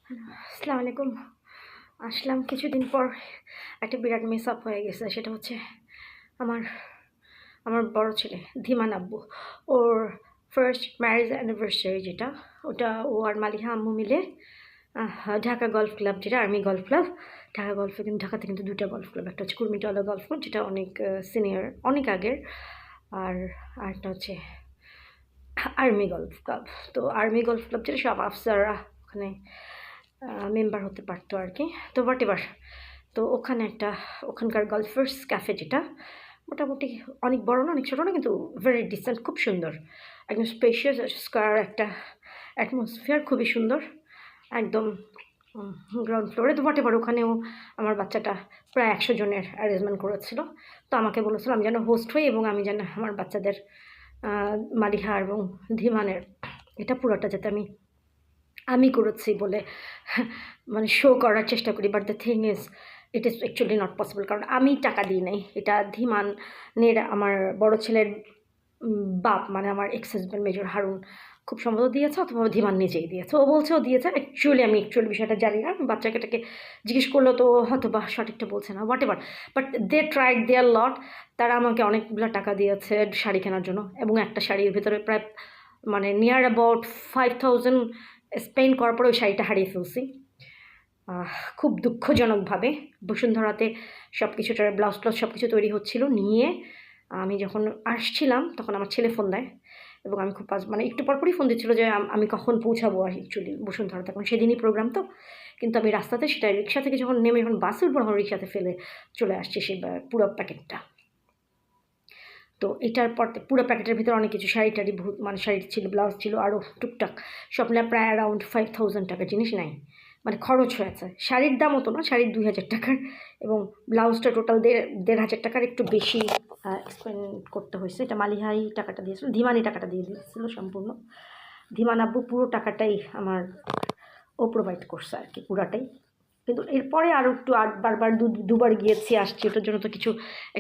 আসসালামু আলাইকুম। আসলাম কিছুদিন পর। একটা বিরাট মিস আপ হয়ে গেছে। সেটা হচ্ছে আমার আমার বড় ছেলে ধীমান আব্বু। ওর ফার্স্ট ম্যারেজ অ্যানিভার্সারি যেটা, ওটা ও আর মালিহা আম্মু মিলে ঢাকা গলফ ক্লাব, যেটা আর্মি গলফ ক্লাব। ঢাকা গলফে কিন্তু ঢাকাতে কিন্তু দুইটা গলফ ক্লাব, একটা হচ্ছে কুর্মিটোলা গলফ ক্লাব যেটা অনেক সিনিয়র, অনেক আগের, আর আরেকটা হচ্ছে আর্মি গলফ ক্লাব। তো আর্মি গলফ ক্লাব যেটা সব আফসাররা ওখানে মেম্বার হতে পারতো আর কি। তো হোয়াট এভার, তো ওখানে একটা ওখানকার গলফার্স ক্যাফে যেটা মোটামুটি অনেক বড় না, অনেক ছোটো না, কিন্তু ভেরি ডিসেন্ট, খুব সুন্দর, একদম স্পেশিয়াস স্কোয়ার একটা অ্যাটমসফিয়ার, খুবই সুন্দর একদম গ্রাউন্ড ফ্লোরে। তো হোয়াট এভার, ওখানেও আমার বাচ্চাটা প্রায় 100 জনের অ্যারেঞ্জমেন্ট করেছিল। তো আমাকে বলেছিলাম যেন হোস্ট হই এবং আমি যেন আমার বাচ্চাদের মালিহা এবং ধীমানের এটা পুরোটা যাতে আমি করেছি বলে মানে শো করার চেষ্টা করি। But the thing is it is actually not possible, কারণ আমি টাকা দিই নাই। এটা ধীমানের আমার বড় ছেলের বাপ, মানে আমার এক্স হাজব্যান্ড মেজর হারুন খুব সম্ভবত দিয়েছে, অথবা ধীমান নিজেই দিয়েছে। ও বলছে ও দিয়েছে, আমি অ্যাকচুয়ালি বিষয়টা জানি না। বাচ্চাটাকে জিজ্ঞেস করলেও তো হয়তো বা সঠিকটা বলছে না, হোয়াট এভার। But they tried their lot. তারা আমাকে অনেকগুলো টাকা দিয়েছে শাড়ি কেনার জন্য, এবং একটা শাড়ির ভিতরে প্রায় মানে নিয়ার অ্যাবাউট 5000 স্পেন্ড করার পরে ওই শাড়িটা হারিয়ে ফেলছি খুব দুঃখজনকভাবে। বসুন্ধরাতে সব কিছুটা ব্লাউজ ট্লাউজ সব কিছু তৈরি হচ্ছিল, নিয়ে আমি যখন আসছিলাম তখন আমার ছেলে ফোন দেয়, এবং আমি খুব মানে একটু পরপরই ফোন দিচ্ছিলো যে আমি কখন পৌঁছাবো আর অ্যাকচুয়ালি বসুন্ধরাতে, কারণ সেদিনই প্রোগ্রাম। তো কিন্তু আমি রাস্তাতে সেটা রিক্সা থেকে যখন নেমে যখন বাসে উঠবো তখন রিক্সাতে ফেলে চলে আসছি সেই পুরো প্যাকেটটা। তো এটার পর পুরো প্যাকেটের ভিতরে অনেক কিছু শাড়ি টাড়ি মানে শাড়ি ছিল, ব্লাউজ ছিল, আরও টুকটাক সব মিলে প্রায় অ্যারাউন্ড 5000 টাকার জিনিস নাই, মানে খরচ হয়েছে। শাড়ির দাম হতো না, শাড়ির 2000 টাকার, এবং ব্লাউজটা টোটাল 1500 টাকার একটু বেশি এক্সপেন্ড করতে হয়েছে। এটা মালিহাই টাকাটা দিয়েছিল, ধীমানি টাকাটা দিয়ে দিয়েছিল সম্পূর্ণ। ধীমান আব্বু পুরো টাকাটাই আমার ও প্রোভাইড করছে আর কি, পুরাটাই। কিন্তু এরপরে আরও একটু বারবার দুবার গিয়েছি আসছি, ওটার জন্য তো কিছু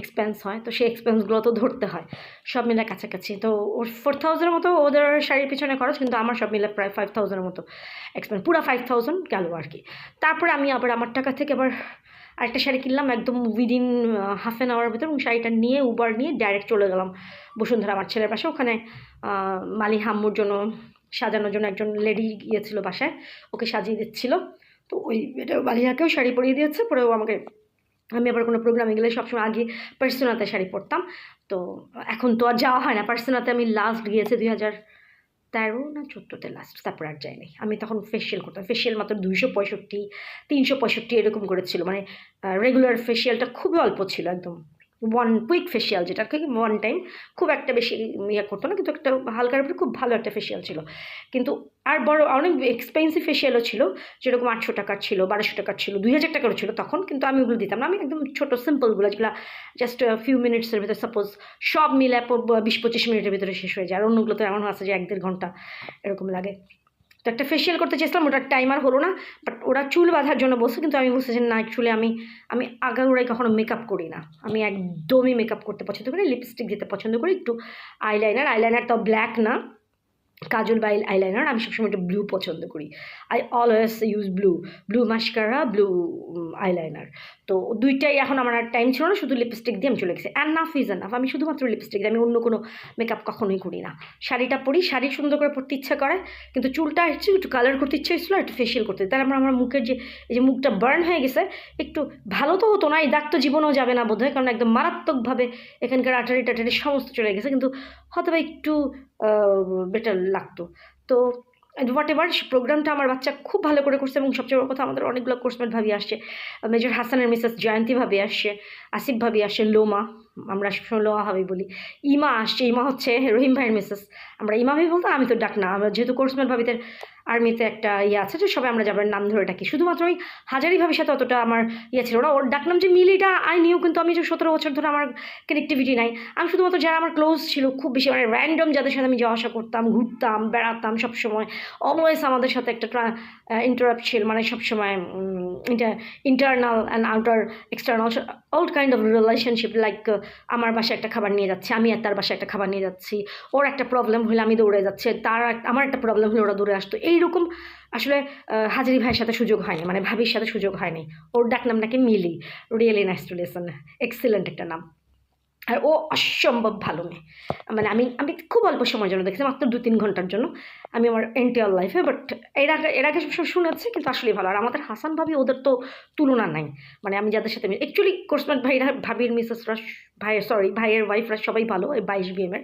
এক্সপেন্স হয়, তো সেই এক্সপেন্সগুলো তো ধরতে হয়। সব মিলে কাছাকাছি তো ওর 4000 মতো ওদের শাড়ির পিছনে খরচ, কিন্তু আমার সব মিলে প্রায় 5000 মতো এক্সপেন্স, পুরো 5000 গেল আর কি। তারপরে আমি আবার আমার টাকা থেকে আবার আরেকটা শাড়ি কিনলাম একদম উইদিন হাফ অ্যান আওয়ারের ভিতরে, এবং শাড়িটা নিয়ে উবার নিয়ে ডাইরেক্ট চলে গেলাম বসুন্ধরা আমার ছেলের পাশে। ওখানে মালি হাম্মুর জন্য সাজানোর জন্য একজন লেডি গিয়েছিল বাসায়, ওকে সাজিয়ে দিচ্ছিলো। তো ওই এটা মালিহাকেও শাড়ি পরিয়ে দিয়েছে, পরেও আমাকে। আমি আবার কোনো প্রোগ্রামে গেলে সবসময় আগে পার্সোনাতে শাড়ি পরতাম, তো এখন তো আর যাওয়া হয় না। পার্সোনাতে আমি লাস্ট গিয়েছি 2013 না 14-তে লাস্ট, তারপর আর যাইনি। আমি তখন ফেসিয়াল করতাম, ফেসিয়াল মাত্র 265 365 এরকম করেছিল, মানে রেগুলার ফেসিয়ালটা খুবই অল্প ছিল, একদম কুইক ফেসিয়াল, যেটাকে ওয়ান টাইম, খুব একটা বেশি ইয়ে করতো না, কিন্তু একটা হালকার উপরে খুব ভালো একটা ফেসিয়াল ছিল। কিন্তু আর বড় অনেক এক্সপেন্সিভ ফেসিয়ালও ছিল, যেরকম 800 টাকার ছিল, 1200 টাকার ছিল, 2000 টাকারও ছিল তখন, কিন্তু আমি ওগুলো দিতাম না। আমি একদম ছোটো সিম্পলগুলো, যেগুলো জাস্ট ফিউ মিনিটসের ভিতরে, সাপোজ সব মিলে 20-25 মিনিটের ভিতরে শেষ হয়ে যায়, আর অন্যগুলো তো এমন আছে যে 1-1.5 ঘন্টা এরকম লাগে। তো একটা ফেসিয়াল করতে চেয়েছিলাম, ওটার টাইমার হলো না, বাট ওরা চুল বাঁধার জন্য বলছে, কিন্তু আমি বলছি যে না, অ্যাকচুয়ালি আমি আগাগোড়াই কখনো মেকআপ করি না, আমি একদমই মেকআপ করতে পছন্দ করি, লিপস্টিক দিতে পছন্দ করি, একটু আইলাইনার তো ব্ল্যাক না, কাজল বা আইলাইনার আমি সবসময় একটু ব্লু পছন্দ করি। I always use blue mascara, blue eyeliner. তো দুইটাই এখন আমার আর টাইম ছিল না, শুধু লিপস্টিক দিয়ে আমি চলে গেছি। অ্যানাফ ইজ এনাফ, আমি শুধুমাত্র লিপস্টিক দিই, আমি অন্য কোনো মেকআপ কখনোই করি না। শাড়িটা পরি, শাড়ি সুন্দর করে পরতে ইচ্ছা করে, কিন্তু চুলটা একটু কালার করতে ইচ্ছা হয়েছিলো, একটু ফেসিয়াল করতে। তার আমার মুখের এই যে মুখটা বার্ন হয়ে গেছে, একটু ভালো তো হতো না, এই দাগ তো জীবনেও যাবে না বোধ হয়, কারণ একদম মারাত্মকভাবে এখানকার আটারি টাটারি সমস্ত চলে গেছে, কিন্তু হয়তো বা একটু বেটার লাগতো। তো হোয়াট এভার, প্রোগ্রামটা আমার বাচ্চা খুব ভালো করে করছে, এবং সবচেয়ে বড় কথা আমাদের অনেকগুলো কোর্সমেট ভাবি আসছে, মেজর হাসানের মিসেস জয়ন্তী ভাবি আসছে, আসিফ ভাবি আসছে, লোমা, আমরা সবসময় লোমা ভাবি বলি, ইমা আসছে, ইমা হচ্ছে রহিম ভাইয়ের মিসেস, আমরা ইমা ভাবি বলতো, আমি তো ডাক না, আমরা যেহেতু কোর্সমেট ভাবিদের আর্মিতে একটা ইয়ে আছে, যে সবাই আমরা যাবার নাম ধরে ডাকি। শুধুমাত্র ওই হাজারি ভাবির সাথে অতটা আমার ইয়ে ছিল না, ওর ডাকনাম যে মিলিটা আই নিউ, কিন্তু আমি যে 17 বছর ধরে আমার কানেক্টিভিটি নাই। আমি শুধুমাত্র যারা আমার ক্লোজ ছিল খুব বেশি, মানে র্যান্ডম যাদের সাথে আমি যাওয়া আসা করতাম, ঘুরতাম, বেড়াতাম সবসময়, অলওয়েজ আমাদের সাথে একটা ইন্টারাপশন, মানে সবসময় internal and outer external all kind of relationship, like আমার বাসায় একটা খাবার নিয়ে যাচ্ছে, আমি আর তার বাসায় একটা খাবার নিয়ে যাচ্ছি, ওর একটা প্রবলেম হলে আমি দৌড়ে যাচ্ছি, আমার একটা প্রবলেম হলে ওরা দৌড়ে আসতো, এইরকম আসলে হাজারি ভাইয়ের সাথে সুযোগ হয়নি, মানে ভাবির সাথে সুযোগ হয়নি। ওর ডাক নাম নাকি Mili, really nice to listen, excellent একটা নাম। আর ও অসম্ভব ভালো মেয়ে, মানে আমি আমি খুব অল্প সময়ের জন্য দেখেছি, মাত্র 2-3 ঘন্টার জন্য আমি আমার এন্টায়ার লাইফে, বাট এর আগে সবসময় শুনেছি, কিন্তু আসলেই ভালো। আর আমাদের হাসান ভাবি, ওদের তো তুলনা নাই, মানে আমি যাদের সাথে অ্যাকচুয়ালি কোর্সমেট ভাইরা, ভাবির মিসেসরা, ভাইয়ের ওয়াইফরা সবাই ভালো, ওই 22 BM-এর।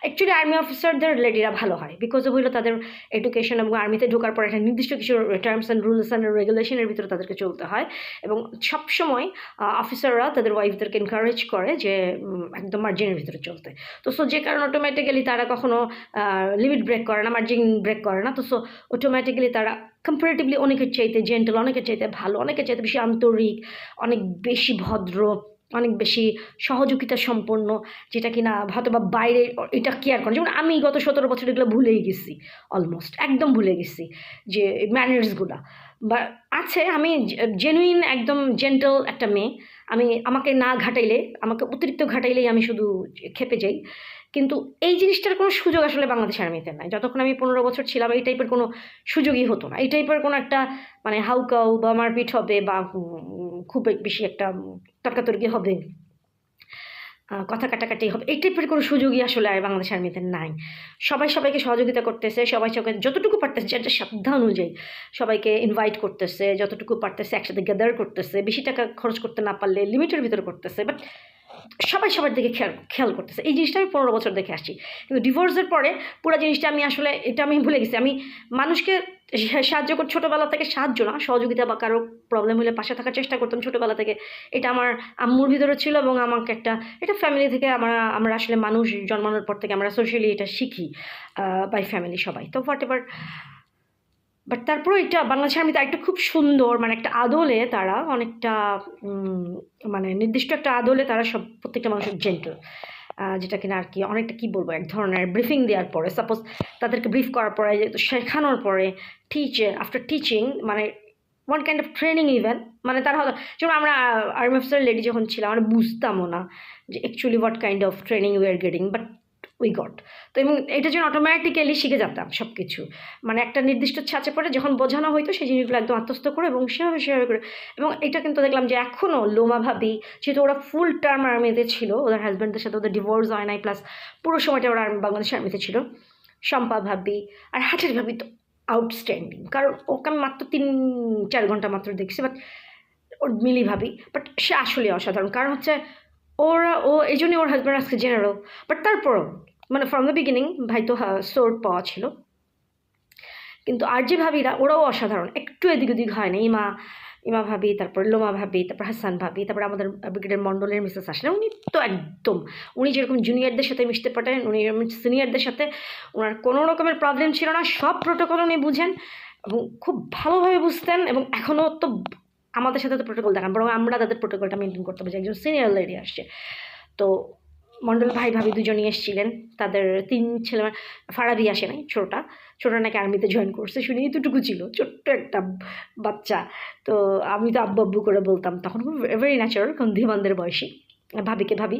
অ্যাকচুয়ালি আর্মি অফিসারদের লেডিরা ভালো হয়, বিকজ অফ হইলো তাদের এডুকেশন, এবং আর্মিতে ঢোকার পর একটা নির্দিষ্ট কিছু টার্মস অ্যান্ড রুলস অ্যান্ড রেগুলেশনের ভিতরে তাদেরকে চলতে হয়, এবং সবসময় অফিসাররা তাদের ওয়াইফদেরকে এনকারেজ করে যে একদম মার্জিনের ভিতরে চলতে। তো সো যে কারণে অটোমেটিক্যালি তারা কখনো লিমিট ব্রেক করে না, মার্জিন ব্রেক করে না। তো সো অটোমেটিক্যালি তারা কম্পারেটিভলি অনেকের চাইতে জেন্টল, অনেকের চাইতে ভালো, অনেকের চাইতে বেশি আন্তরিক, অনেক বেশি ভদ্র, অনেক বেশি সহযোগিতা সম্পন্ন, যেটা কিনা হয়তো বা বাইরে এটা কেয়ার করে। যেমন আমি গত 17 বছর এগুলো ভুলেই গেছি, অলমোস্ট একদম ভুলে গেছি যে ম্যানার্সগুলো বা আছে। আমি জেনুইন একদম জেন্টল একটা মেয়ে, আমাকে না ঘাটাইলে, আমাকে অতিরিক্ত ঘাটাইলেই আমি শুধু খেপে যাই। কিন্তু এই জিনিসটার কোনো সুযোগ আসলে বাংলাদেশ আর্মিতে নাই। যতক্ষণ আমি 15 বছর ছিলাম, এই টাইপের কোনো সুযোগই হতো না। এই টাইপের কোনো একটা মানে হাউকাউ বা মারপিট হবে, বা খুব বেশি একটা তর্কাতর্কি হবে, কথা কাটাকাটি হবে, এই টাইপের কোনো সুযোগই আসলে বাংলাদেশ আর্মিতে নাই। সবাই সবাইকে সহযোগিতা করতেছে, সবাই যতটুকু পারতেছে, যার সাধ্য অনুযায়ী সবাইকে ইনভাইট করতেছে, যতটুকু পারতেছে একসাথে গ্যাদার করতেছে, বেশি টাকা খরচ করতে না পারলে লিমিটের ভিতরে করতেছে, বাট সবাই সবার দিকে খেয়াল করতেছে। এই জিনিসটা আমি 15 বছর দেখে আসছি। কিন্তু ডিভোর্সের পরে পুরো জিনিসটা আমি আসলে এটা আমি ভুলে গেছি। আমি মানুষকে সাহায্য করি ছোটোবেলা থেকে, সাহায্য না, সহযোগিতা বা কারো প্রবলেম হলে পাশে থাকার চেষ্টা করতাম ছোটোবেলা থেকে। এটা আমার আম্মুর ভিতরে ছিল, এবং আমাকে এটা ফ্যামিলি থেকে আমরা আসলে মানুষ জন্মানোর পর থেকে আমরা সোশ্যালি এটা শিখি, বাই ফ্যামিলি সবাই। তো হোয়াট এভার, বাট তারপরে এটা বাংলাদেশ আর্মিতে একটা খুব সুন্দর, মানে একটা আদলে তারা অনেকটা মানে নির্দিষ্ট একটা আদলে তারা প্রত্যেকটা মানুষের জেন্টল, যেটা কিনা আর কি অনেকটা কী বলবো, এক ধরনের ব্রিফিং দেওয়ার পরে, সাপোজ তাদেরকে ব্রিফ করার পরে, শেখানোর পরে, আফটার টিচিং, মানে one kind of training even, মানে তারা হলো, যেমন আমরা আর্মি অফিসার লেডি যখন ছিলাম, আমরা বুঝতামও না যে actually what kind of training we are getting, but we got. তো এবং এটার জন্য অটোমেটিক্যালি শিখে যেতাম সব কিছু, মানে একটা নির্দিষ্ট ছাঁচে পরে যখন বোঝানো হয়তো সেই জিনিসগুলো একদম আত্মস্থ করে, এবং সেভাবে করে। এবং এটা কিন্তু দেখলাম যে এখনও লোমা ভাবি, যেহেতু ওরা ফুল টার্ম আর্মিতে ছিল, ওদের হাজব্যান্ডের সাথে ওদের ডিভোর্স হয় নাই, প্লাস পুরো সময়টা ওরা বাংলাদেশ আর্মিতে ছিল, শম্পা ভাবি আর হাজারি ভাবি তো আউটস্ট্যান্ডিং। কারণ ওকে আমি মাত্র 3-4 ঘন্টা মাত্র দেখছি, বাট ওর মিলি ভাবি, বাট সে আসলে অসাধারণ। কারণ হচ্ছে ও এই জন্যই ওর হাজব্যান্ড আজকে জেনারেল, বাট তারপরও মানে ফ্রম দ্য বিগিনিং ভাই তো সোর্ট পাওয়া ছিল। কিন্তু আর যে ভাবিরা, ওরাও অসাধারণ, একটু এদিক ওদিক হয় না। ইমা ভাবি, তারপর লোমা ভাবি, তারপর হাসান ভাবি, তারপর আমাদের ব্রিগেডের মণ্ডলের মিসেস আসলেন, উনি তো একদম, উনি যেরকম জুনিয়রদের সাথে মিশতে পারেন, উনি সিনিয়রদের সাথে ওনার কোনো রকমের প্রবলেম ছিল না, সব প্রোটোকল উনি বুঝেন এবং খুব ভালোভাবে বুঝতেন। এবং এখনও তো আমাদের সাথে তো প্রোটোকল দেখান, বরং আমরা তাদের প্রোটোকলটা মেনটেন করতে পারছি। একজন সিনিয়র লেডি আসছে, তো মণ্ডল ভাই ভাবি দুজনই এসেছিলেন, তাদের 3 ছেলে, ফারাবি আসে নাই, ছোটা নাকি আর্মিতে জয়েন করছে, শুনি এতটুকু ছিল, ছোট্ট একটা বাচ্চা। তো আমি তো আব্বু আব্বু করে বলতাম, তখন খুব ভেরি ন্যাচারাল, কারণ ধীমানদের বয়সী ভাবিকে ভাবি।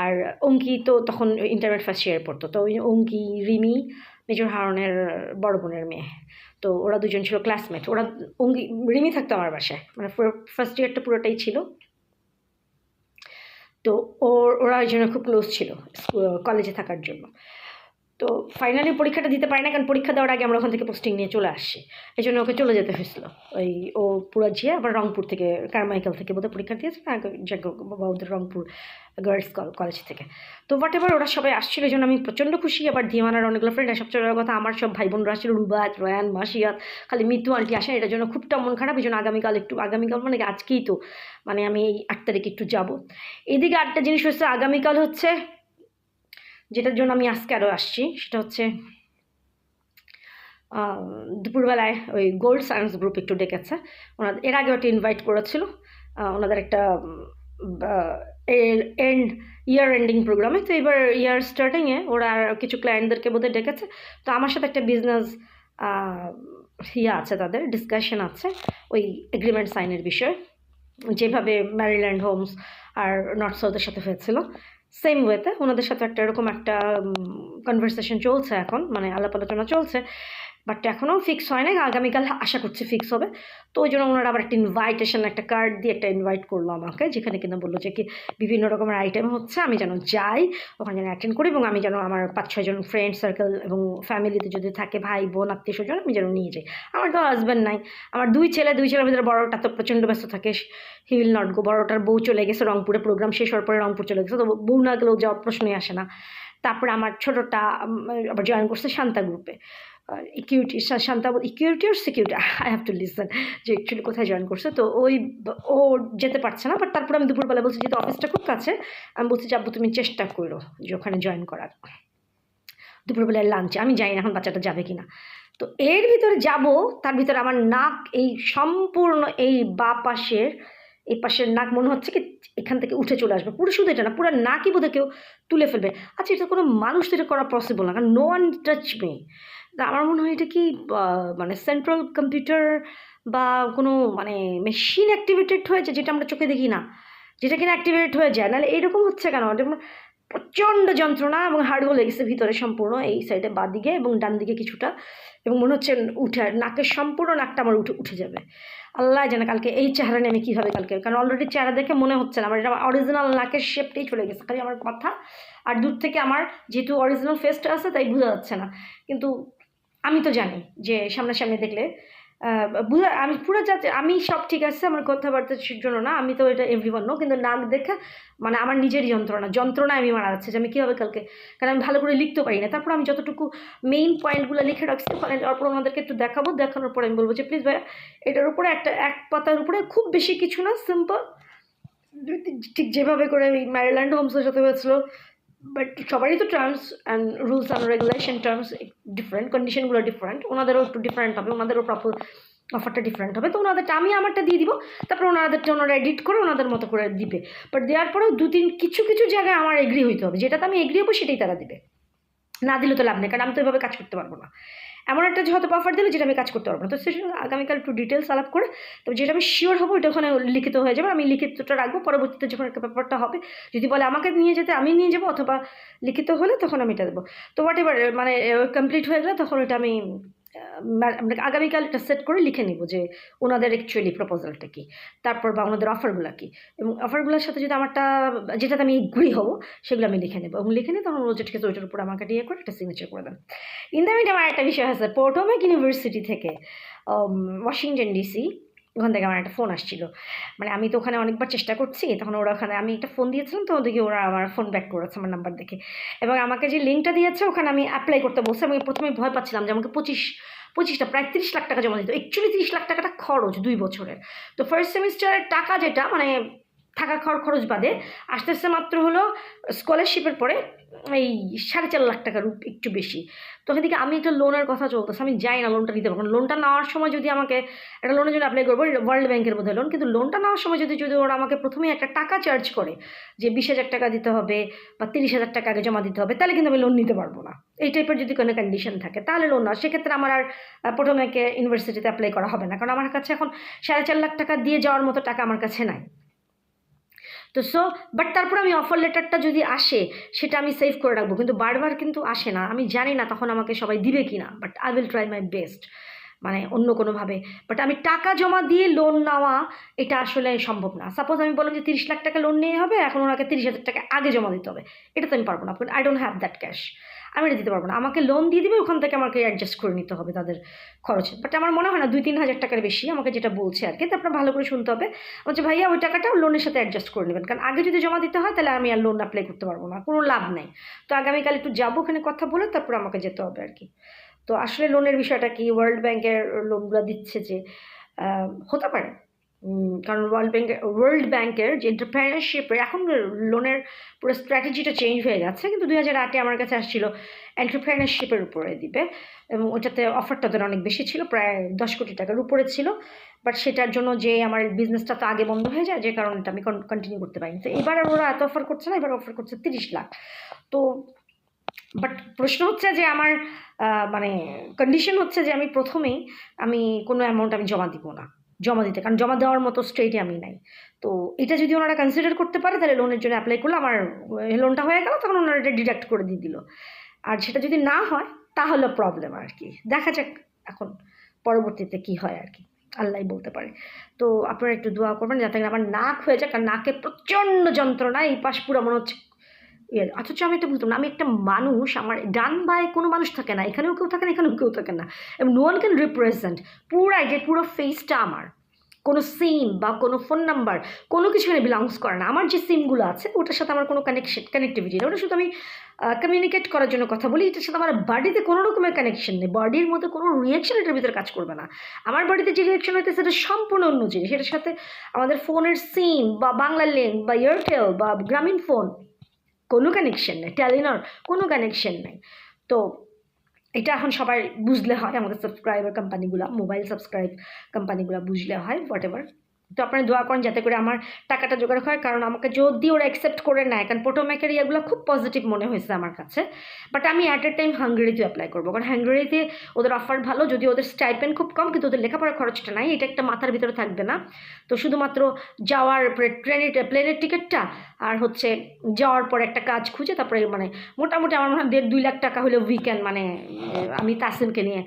আর অঙ্কি তো তখন ইন্টারমিডিয়েট ফার্স্ট ইয়ারে পড়তো, তো ওই অঙ্কি, রিমি মেজর হারনের বড় বোনের মেয়ে, তো ওরা দুজন ছিল ক্লাসমেট। রিমি থাকতো আমার বাসায়, মানে ফার্স্ট ইয়ারটা পুরোটাই ছিল। তো ওরা ওই জন্য খুব ক্লোজ ছিল কলেজে থাকার জন্য। তো ফাইনালি পরীক্ষাটা দিতে পারে না, কারণ পরীক্ষা দেওয়ার আগে আমরা ওখান থেকে পোস্টিং নিয়ে চলে আসছি, এই জন্য ওকে চলে যেতে হয়েছিল। ও পুরা যেয়ে আবার রংপুর থেকে, কারমাইকেল থেকে বোধহয় পরীক্ষা দিয়েছে না, বাবা ওদের রংপুর গার্লস কলেজ থেকে। তো হোয়াট এভার, ওরা সবাই আসছিল, এই জন্য আমি প্রচণ্ড খুশি। আবার ধিমানার অনেকগুলো ফ্রেন্ড, আর সবচেয়ে বড় কথা আমার সব ভাই বোনরা আসছিল, রুবাত, রয়ান, মাসিয়াত, খালি মিতু আন্টি আসেন, এটার জন্য খুবটা মন খারাপ। এই জন্য আগামীকাল মানে আজকেই তো, মানে আমি এই 8 তারিখে একটু যাবো। এদিকে আরেকটা জিনিস হচ্ছে, আগামীকাল হচ্ছে, যেটার জন্য আমি আজকে আরও আসছি, সেটা হচ্ছে দুপুরবেলায় ওই গোল্ড সায়েন্স গ্রুপ একটু ডেকেছে। ওনাদের এর আগে ওটা ইনভাইট করেছিল, ওনাদের একটা ইয়ার এন্ডিং প্রোগ্রামে। তো এবার ইয়ার স্টার্টিংয়ে ওরা কিছু ক্লায়েন্টদেরকে বোধহয় ডেকেছে। তো আমার সাথে একটা বিজনেস আছে, তাদের ডিসকাশন আছে ওই এগ্রিমেন্ট সাইনের বিষয়ে, যেভাবে ম্যারিল্যান্ড হোমস আর নর্থ সাউথের সাথে হয়েছিল সেম ওয়েতে ওনাদের সাথে একটা এরকম একটা কনভারসেশন চলছে এখন, মানে আলাপ আলোচনা চলছে, বাট এখনও ফিক্স হয় না। আগামীকাল আশা করছি ফিক্স হবে। তো ওই জন্য ওনারা আবার একটা ইনভাইটেশন, একটা কার্ড দিয়ে একটা ইনভাইট করলো আমাকে, যেখানে কিনা বললো যে কি বিভিন্ন রকমের আইটেম হচ্ছে, আমি যেন যাই, ওখানে যেন অ্যাটেন্ড করি, এবং আমি যেন আমার 5-6 জন ফ্রেন্ড সার্কেল এবং ফ্যামিলিতে যদি থাকে ভাই বোন আত্মীয় স্বজন, আমি যেন নিয়ে যাই। আমার তো হাজব্যান্ড নাই, আমার দুই ছেলের ভিতরে বড়টা তো প্রচণ্ড ব্যস্ত থাকে, হি উইল নট গো। বড়টার বউ চলে গেছে রংপুরে, প্রোগ্রাম শেষ হওয়ার পরে রংপুর চলে গেছে, তো বউ না গেলেও যাওয়ার প্রশ্নই আসে না। তারপরে আমার ছোটোটা আবার জয়েন করছে শান্তা গ্রুপে, ইকুইটি, শান্তা ইকুইটি আর security, I have to listen যে অ্যাকচুয়ালি কোথায় জয়েন করছে। তো ও যেতে পারছে না, বাট তারপরে আমি দুপুরবেলা বলছি যেহেতু অফিসটা খুব কাছে, আমি বলছি যে আব্বু তুমি চেষ্টা করো যে ওখানে জয়েন করার, দুপুরবেলার লাঞ্চে। আমি জানি না এখন বাচ্চাটা যাবে কি না। তো এর ভিতরে যাব, তার ভিতরে আমার নাক এই সম্পূর্ণ এই পাশের এই পাশের নাক মনে হচ্ছে কি এখান থেকে উঠে চলে আসবে, পুরো শুধু এটা না, পুরো নাকই বোধহয় কেউ তুলে ফেলবে। আচ্ছা, এটা কোনো মানুষ তো এটা করা পসিবল না, কারণ নো ওয়ান টাচ মি। আমার মনে হয় এটা কি মানে সেন্ট্রাল কম্পিউটার বা কোনো মানে মেশিন অ্যাক্টিভেটেড হয়েছে, যেটা আমরা চোখে দেখি না, যেটা কিনা অ্যাক্টিভেট হয়ে যায়। নাহলে এইরকম হচ্ছে কেন? প্রচণ্ড যন্ত্রণা এবং হাড়গোল লেগেছে ভিতরে সম্পূর্ণ, এই সাইডে বাঁ দিকে এবং ডান দিকে কিছুটা, এবং মনে হচ্ছে উঠে নাকের সম্পূর্ণ নাকটা আমার উঠে যাবে। আল্লাহ জানে কালকে এই চেহারা নিয়ে আমি কীভাবে কালকে, কারণ অলরেডি চেহারা দেখে মনে হচ্ছে না আমার এটা অরিজিনাল নাকের শেপটাই চলে গেছে, খালি আমার কথা আর দূর থেকে আমার যেহেতু অরিজিনাল ফেসটা আছে তাই বোঝা যাচ্ছে না। কিন্তু আমি তো জানি যে সামনাসামনি দেখলে আমি পুরো যাতে আমি সব ঠিক আছে, আমার কথাবার্তার জন্য না, আমি তো এটা এভরিওয়ান নো, কিন্তু নাক দেখে মানে আমার নিজেরই যন্ত্রণায় আমি মারা যাচ্ছে যে আমি কীভাবে কালকে, কারণ আমি ভালো করে লিখতে পারি না। তারপর আমি যতটুকু মেইন পয়েন্টগুলো লিখে রাখছি ওখানে যাওয়ার পর ওনাদেরকে একটু দেখাবো, দেখানোর পরে আমি বলবো যে প্লিজ ভাইয়া এটার উপরে এক পাতার উপরে খুব বেশি কিছু না, সিম্পল ঠিক যেভাবে করে ওই ম্যারিল্যান্ড হোমসের সাথে হয়েছিল, বাট সবারই তো terms and rules and regulation terms different, কন্ডিশনগুলো ডিফারেন্ট, ওনাদেরও একটু ডিফারেন্ট হবে, ওনাদেরও প্রপার অফারটা ডিফারেন্ট হবে। তো ওনাদেরটা আমি আমারটা দিয়ে দিব, তারপর ওনাদেরটা ওনারা এডিট করে ওনাদের মতো করে দিবে। বাট দেওয়ার পরেও কিছু জায়গায় আমার এগ্রি হইতে হবে, যেটাতে আমি এগ্রি হবো সেটাই তারা দিবে, না দিলে তো লাভ নেই, কারণ আমি তো এভাবে কাজ করতে পারবো না। এমন একটা হয়তো অফার দিলে যেটা আমি কাজ করতে পারবো না। তো সেটা আগামীকাল একটু ডিটেলস আলাপ করে, তবে যেটা আমি শিওর হবো ওটা ওখানে লিখিত হয়ে যাবে, আমি লিখিতটা রাখবো, পরবর্তীতে যখন একটা ব্যাপারটা হবে যদি বলে আমাকে নিয়ে যেতে আমি নিয়ে যাবো, অথবা লিখিত হলে তখন আমি এটা দেবো। তো হোয়াট এভার মানে কমপ্লিট হয়ে গেলে তখন এটা আমি আগামীকাল এটা সেট করে লিখে নিব যে ওনাদের অ্যাকচুয়ালি প্রপোজালটা কী, তারপর বা ওনাদের অফারগুলো কী, এবং অফারগুলোর সাথে যদি আমারটা যেটাতে আমি এগ্রি হবো সেগুলো আমি লিখে নেবো, এবং লিখে নিই তখন রোজ ঠিক আছে ওইটার উপর আমাকে দিয়ে করে একটা সিগনেচার করে দেন। ইন দ্য মিড আমার একটা বিষয় আছে, পোটোম্যাক ইউনিভার্সিটি থেকে ওয়াশিংটন ডিসি, ওখান থেকে আমার একটা ফোন আসছিল। মানে আমি তো ওখানে অনেকবার চেষ্টা করছি, তখন ওরা ওখানে আমি একটা ফোন দিয়েছিলাম, তো ওদিকে ওরা আমার ফোন ব্যাক করেছে আমার নাম্বার দেখে, এবং আমাকে যে লিঙ্কটা দিয়েছে ওখানে আমি অ্যাপ্লাই করতে বলছি। আমি প্রথমে ভয় পাচ্ছিলাম যে আমাকে 25টা প্রায় 30 লাখ টাকা জমা দিত। অ্যাকচুয়ালি 30 লাখ টাকাটা খরচ 2 বছরের। তো ফার্স্ট সেমিস্টারের টাকা যেটা মানে থাকা খাওয়ার খরচ বাদে আস্তে আস্তে মাত্র হলো স্কলারশিপের পরে এই 4.5 লাখ টাকার একটু বেশি। তো ওখান থেকে আমি একটা লোনের কথা চলতেছে, আমি যাই না লোনটা নিতে পারবো। লোনটা নেওয়ার সময় যদি আমাকে একটা লোনের জন্য অ্যাপ্লাই করবো, ওয়ার্ল্ড ব্যাংকের মধ্যে লোন, কিন্তু লোনটা নেওয়ার সময় যদি ওরা আমাকে প্রথমে একটা টাকা চার্জ করে যে 20,000 টাকা দিতে হবে বা 30,000 টাকা আগে জমা দিতে হবে, তাহলে কিন্তু আমি লোন নিতে পারবো না। এই টাইপের যদি কোনো কন্ডিশন থাকে তাহলে লোন না, সেক্ষেত্রে আমার আর প্রথমে ইউনিভার্সিটিতে অ্যাপ্লাই করা হবে না, কারণ আমার কাছে এখন 4.5 লাখ টাকা দিয়ে যাওয়ার মতো টাকা আমার কাছে নাই। তো বাট তারপর আমি অফার লেটারটা যদি আসে সেটা আমি সেভ করে রাখবো, কিন্তু বারবার কিন্তু আসে না, আমি জানি না তখন আমাকে সবাই দিবে কি না, but I will try my best, মানে অন্য কোনোভাবে। বাট আমি টাকা জমা দিয়ে লোন নেওয়া এটা আসলে সম্ভব না। সাপোজ আমি বললাম যে 30 লাখ টাকা লোন নিয়ে হবে, এখন ওনাকে 30,000 টাকা আগে জমা দিতে হবে, এটা তো আমি পারবো না, I don't have that cash, আমি এটা দিতে পারবো না। আমাকে লোন দিয়ে দিবে, ওখান থেকে আমাকে অ্যাডজাস্ট করে নিতে হবে তাদের খরচ। বাট আমার মনে হয় না 2-3 হাজার টাকার বেশি, আমাকে যেটা বলছে আর কি। তো আপনার ভালো করে শুনতে হবে, বলছে ভাইয়া ওই টাকাটা লোনের সাথে অ্যাডজাস্ট করে নেবেন, কারণ আগে যদি জমা দিতে হয় তাহলে আমি আর লোন অ্যাপ্লাই করতে পারবো না, কোনো লাভ নেই। তো আগামীকাল একটু যাবো ওখানে কথা বলে, তারপর আমাকে যেতে হবে আর কি। তো আসলে লোনের বিষয়টা কি, ওয়ার্ল্ড ব্যাংকের লোনগুলো দিচ্ছে যে হতে পারে, কারণ ওয়ার্ল্ড ব্যাংকের যে এন্টারপ্রেনারশিপের এখন লোনের পুরো স্ট্র্যাটেজিটা চেঞ্জ হয়ে গেছে, কিন্তু 2008-এ আমার কাছে আসছিল এন্টারপ্রেনারশিপের উপরে দিবে, এবং ওটাতে অফারটা তাদের অনেক বেশি ছিল, প্রায় 10 কোটি টাকার উপরে ছিল। বাট সেটার জন্য যে আমার বিজনেসটা তো আগে বন্ধ হয়ে যায়, যে কারণটা আমি কন্টিনিউ করতে পারিনি। তো এবার ওরা এত অফার করছে না, এবার অফার করছে 30 লাখ। তো বাট প্রশ্ন হচ্ছে যে আমার মানে কন্ডিশন হচ্ছে যে আমি প্রথমেই আমি কোনো অ্যামাউন্ট আমি জমা দিতে, কারণ জমা দেওয়ার মতো স্টেটে আমি নাই। তো এটা যদি ওনারা কনসিডার করতে পারে তাহলে লোনের জন্য অ্যাপ্লাই করলে আমার লোনটা হয়ে গেল, তখন ওনারা এটা ডিডাক্ট করে দিয়ে দিল। আর সেটা যদি না হয় তাহলে প্রবলেম আর কি, দেখা যাক এখন পরবর্তীতে কি হয় আর কি, আল্লাহ বলতে পারে। তো আপনারা একটু দোয়া করবেন যাতে আমার নাক হয়ে যাক, আর নাকে প্রচণ্ড যন্ত্রণা, এই পাশ পুরো মনে হচ্ছে অথচ আমি এটা বুঝতাম না, আমি একটা মানুষ, আমার ডান বায়ে কোনো মানুষ থাকে না, এখানেও কেউ থাকে না, এখানেও কেউ থাকে না, এবং নো ওয়ান ক্যান রিপ্রেজেন্ট পুরো ফেসটা আমার, কোনো সিম বা কোনো ফোন নাম্বার কোনো কিছু এখানে বিলংস করে না। আমার যে সিমগুলো আছে ওটার সাথে আমার কোনো কানেক্টিভিটি নেই, ওটা শুধু আমি কমিউনিকেট করার জন্য কথা বলি, এটার সাথে আমার বডিতে কোনো রকমের কানেকশন নেই, বডির মধ্যে কোনো রিয়াকশন এটার ভিতরে কাজ করবে না। আমার বডিতে যে রিয়াকশন হইতে সেটা সম্পূর্ণ অন্য জিনিস, সেটার সাথে আমাদের ফোনের সিম বা বাংলা লিঙ্ক বা এয়ারটেল বা গ্রামীণ ফোন কোনো কানেকশন নেই, টেলিনর কোনো কানেকশন নেই। তো এটা এখন সবাই বুঝলে হয়, আমাদের সাবস্ক্রাইবার কোম্পানিগুলো, মোবাইল সাবস্ক্রাইব কোম্পানিগুলো বুঝলে হয়, হোয়াট এভার। তো আপনারা দোয়া করেন যাতে করে আমার টাকাটা জোগাড় হয়, কারণ আমাকে যদি ওরা অ্যাকসেপ্ট করে নেয়, কারণ পোটোম্যাকের ইয়েগুলো খুব পজিটিভ মনে হয়েছে আমার কাছে। বাট আমি অ্যাট এ টাইম হাঙ্গেরিতে অ্যাপ্লাই করবো, কারণ হাঙ্গেরিতে ওদের অফার ভালো, যদি ওদের স্টাইপেন্ড খুব কম, কিন্তু ওদের লেখাপড়ার খরচটা নাই, এটা একটা মাথার ভিতরে থাকবে না। তো শুধুমাত্র যাওয়ার প্লেনের টিকিটটা আর হচ্ছে যাওয়ার পর একটা কাজ খুঁজে তারপরে মানে মোটামুটি আমার মনে হয় 1.5-2 লাখ টাকা হলে উইকেন্ড মানে আমি তাসিমকে নিয়ে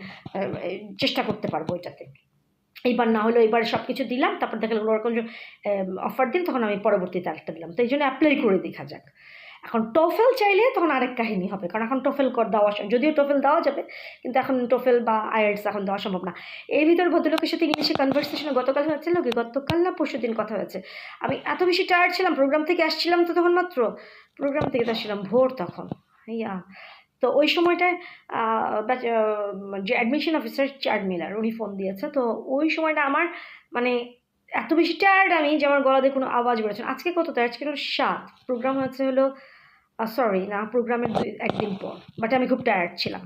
চেষ্টা করতে পারবো এটাতে। এইবার না হলো এবার সব কিছু দিলাম, তারপর দেখা গেলো ওরকম অফার দিন, তখন আমি পরবর্তীতে আরেকটা দিলাম। তো এই জন্য অ্যাপ্লাই করে দেখা যাক। এখন টোফেল চাইলে তখন আরেক কাহিনী হবে, কারণ এখন টোফেল দেওয়া, যদিও টোফেল দেওয়া যাবে, কিন্তু এখন টোফেল বা আইএলটিএস এখন দেওয়া সম্ভব না। এর ভিতর ভদ্রলোকের সাথে ইংলিশে কনভারসেশনে গতকাল হচ্ছিল কি, গতকাল না পরশু দিন কথা হয়েছে, আমি এত বেশি টায়ার্ড ছিলাম, প্রোগ্রাম থেকে আসছিলাম তো তখন মাত্র, প্রোগ্রাম থেকে তো আসছিলাম ভোর তখন, ইয়া। তো ওই সময়টায় যে অ্যাডমিশন অফিসার চার্ড মিলার উনি ফোন দিয়েছে, তো ওই সময়টা আমার মানে এত বেশি টায়ার্ড আমি যে আমার গলাতে কোনো আওয়াজ বেরোচ্ছে না। আজকে কত তারিখ, আজকে হলো 7, প্রোগ্রাম হচ্ছে হলো সরি না, প্রোগ্রামের একদিন পর, বাট আমি খুব টায়ার্ড ছিলাম।